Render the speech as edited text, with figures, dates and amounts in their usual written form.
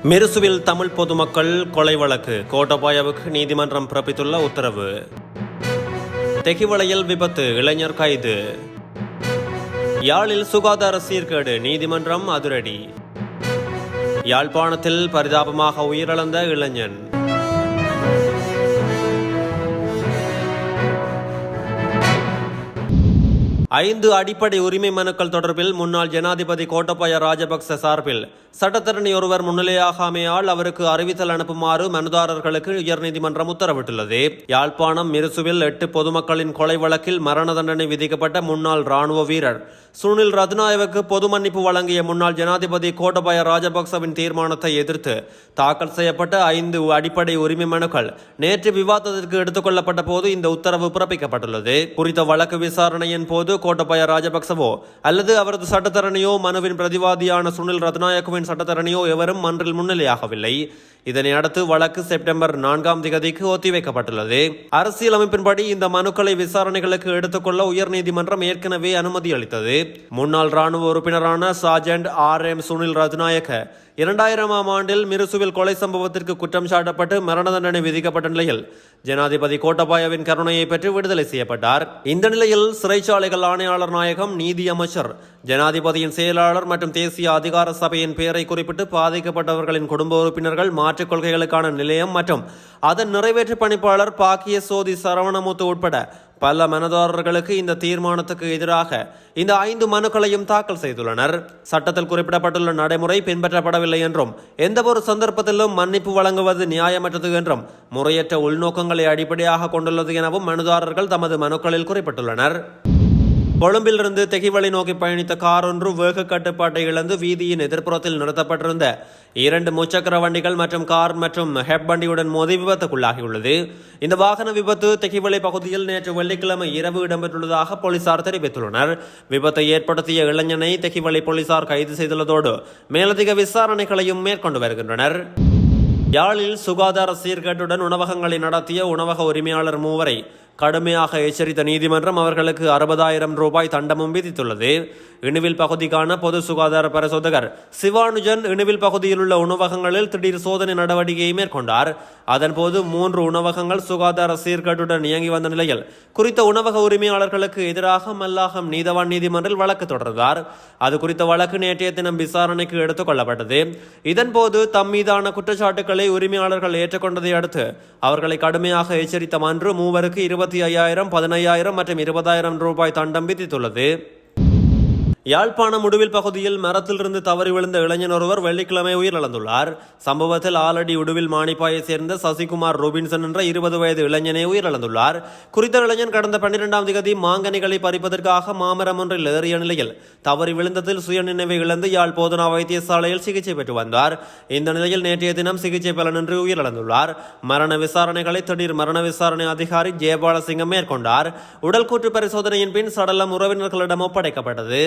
மிருசுவில் தமிழ் பொதுமக்கள் கொலை வழக்கு கோட்டபாயவுக்கு நீதிமன்றம் பிறப்பித்துள்ள உத்தரவு. தெகிவளையில் விபத்து, இளைஞர் கைது. யாழில் சுகாதார சீர்கேடு, நீதிமன்றம் அதிரடி. யாழ்ப்பாணத்தில் பரிதாபமாக உயிரிழந்த இளைஞன். ஐந்து அடிப்படை உரிமை மனுக்கள் தொடர்பில் முன்னாள் ஜனாதிபதி கோட்டபாய ராஜபக்ச சார்பில் சட்டத்தரணி ஒருவர் முன்னிலையாகாமையால் அவருக்கு அறிவித்தல் அனுப்புமாறு மனுதாரர்களுக்கு உயர்நீதிமன்றம் உத்தரவிட்டுள்ளது. யாழ்ப்பாணம் மிருசுவில் 8 பொதுமக்களின் கொலை வழக்கில் மரண தண்டனை விதிக்கப்பட்ட முன்னாள் ராணுவ வீரர் சுனில் ரத்நாயவுக்கு பொது மன்னிப்பு வழங்கிய முன்னாள் ஜனாதிபதி கோட்டபாய ராஜபக்சவின் தீர்மானத்தை எதிர்த்து தாக்கல் செய்யப்பட்ட 5 அடிப்படை உரிமை மனுக்கள் நேற்று விவாதத்திற்கு எடுத்துக் கொள்ளப்பட்ட போது இந்த உத்தரவு பிறப்பிக்கப்பட்டுள்ளது. குறித்த வழக்கு விசாரணையின் போது கோட்டபாய ராஜபக்சவோ அல்லது அவரது சட்டத்தரணியோ மனுவின் பிரதிவாதியான சுனில் ரத்நாயக்குவின் சட்டத்தரணியோ எவரும் மன்றில் முன்னிலையாகவில்லை. இதனை அடுத்து வழக்கு செப்டம்பர் 4 ஒத்திவைக்கப்பட்டுள்ளது. அரசியலமைப்பின்படி இந்த மனுக்களை விசாரணைகளுக்கு எடுத்துக்கொள்ள உயர்நீதிமன்றம் ஏற்கனவே அனுமதி அளித்தது. முன்னாள் ராணுவ உறுப்பினரான சார்ஜென்ட் RM சுனில் ரத்நாயக்க 2000ஆம் ஆண்டில் மிருசுவில் கொலை சம்பவத்திற்கு குற்றம் சாட்டப்பட்டு மரண தண்டனை விதிக்கப்பட்ட நிலையில் ஜனாதிபதி கோட்டபாயவின் கருணையை பெற்று விடுதலை செய்யப்பட்டார். இந்த நிலையில் சிறைச்சாலைகள் ஆணையாளர் நாயகம், நீதி அமைச்சர், ஜனாதிபதியின் செயலாளர் மற்றும் தேசிய அதிகார சபையின் பெயரை குறிப்பிட்டு பாதிக்கப்பட்டவர்களின் குடும்ப உறுப்பினர்கள், மாற்றுக் கொள்கைகளுக்கான நிலையம் மற்றும் அதன் நிறைவேற்று பணிப்பாளர் பாக்கிய சோதி சரவணமுத்து உட்பட பல மனுதாரர்களுக்கு இந்த தீர்மானத்துக்கு எதிராக இந்த 5 மனுக்களையும் தாக்கல் செய்துள்ளனர். சட்டத்தில் குறிப்பிடப்பட்டுள்ள நடைமுறை பின்பற்றப்படவில்லை என்றும் எந்தவொரு சந்தர்ப்பத்திலும் மன்னிப்பு வழங்குவது நியாயமற்றது என்றும் முறையற்ற உள்நோக்கங்களை அடிப்படையாக கொண்டுள்ளது எனவும் மனுதாரர்கள் தமது மனுக்களில் குறிப்பிட்டுள்ளனர். கொழும்பிலிருந்து தெகிவளை நோக்கி பயணித்த கார் ஒன்று வேக கட்டுப்பாட்டை இழந்து வீதியின் எதிர்ப்புறத்தில் நிறுத்தப்பட்டிருந்த 2 முச்சக்கர வண்டிகள் மற்றும் கார் மற்றும் ஹெப் வண்டியுடன் மோதி விபத்துக்குள்ளாகியுள்ளது. இந்த வாகன விபத்து தெகிவளை பகுதியில் நேற்று வெள்ளிக்கிழமை இரவு இடம்பெற்றுள்ளதாக போலீசார் தெரிவித்துள்ளனர். விபத்தை ஏற்படுத்திய இளைஞனை தெகிவளை போலீசார் கைது செய்துள்ளதோடு மேலதிக விசாரணைகளையும் மேற்கொண்டு வருகின்றனர். யாழில் சுகாதார சீர்கேட்டுடன் உணவகங்களை நடத்திய உணவக உரிமையாளர் 3 கடுமையாக எச்சரித்த நீதிமன்றம் அவர்களுக்கு 60,000 ரூபாய் தண்டமும் விதித்துள்ளது. இணுவில் பகுதிக்கான பொது சுகாதார பரிசோதகர் சிவானுஜன் இணுவில் பகுதியில் உள்ள உணவகங்களில் திடீர் சோதனை நடவடிக்கையை மேற்கொண்டார். அதன்போது 3 உணவகங்கள் சுகாதார சீர்கேட்டுடன் இயங்கி வந்த நிலையில் குறித்த உணவக உரிமையாளர்களுக்கு எதிராக மல்லாகம் நீதவான் நீதிமன்றில் வழக்கு தொடர்ந்தார். அது குறித்த வழக்கு நேற்றைய தினம் விசாரணைக்கு எடுத்துக் கொள்ளப்பட்டது. இதன்போது தம் மீதான குற்றச்சாட்டுக்களை உரிமையாளர்கள் ஏற்றுக்கொண்டதை அடுத்து அவர்களை கடுமையாக எச்சரித்த மன்று 3 25,000, 15,000 மற்றும் 20,000 ரூபாய் தண்டம் விதித்துள்ளது. யாழ்ப்பாணம் உடுவில் பகுதியில் மரத்திலிருந்து தவறி விழுந்த இளைஞன் ஒருவர் வெள்ளிக்கிழமை உயிரிழந்துள்ளார். சம்பவத்தில் ஆலடி உடுவில் மாணிப்பாயை சேர்ந்த சசிகுமார் ரோபின்சன் என்ற 20 வயது இளைஞனை உயிரிழந்துள்ளார். குறித்த இளைஞன் கடந்த 12ஆம் மாங்கனிகளை பறிப்பதற்காக மாமரம் ஒன்றில் ஏறிய நிலையில் தவறி விழுந்ததில் சுயநினைவை இழந்து யாழ் போதனா வைத்தியசாலையில் சிகிச்சை பெற்று வந்தார். இந்த நிலையில் நேற்றைய தினம் சிகிச்சை பலனின்றி உயிரிழந்துள்ளார். மரண விசாரணைகளை திடீர் மரண விசாரணை அதிகாரி ஜெயபாலசிங்கம் மேற்கொண்டார். உடல் கூற்று பரிசோதனையின் பின் சடலம் உறவினர்களிடம் ஒப்படைக்கப்பட்டது.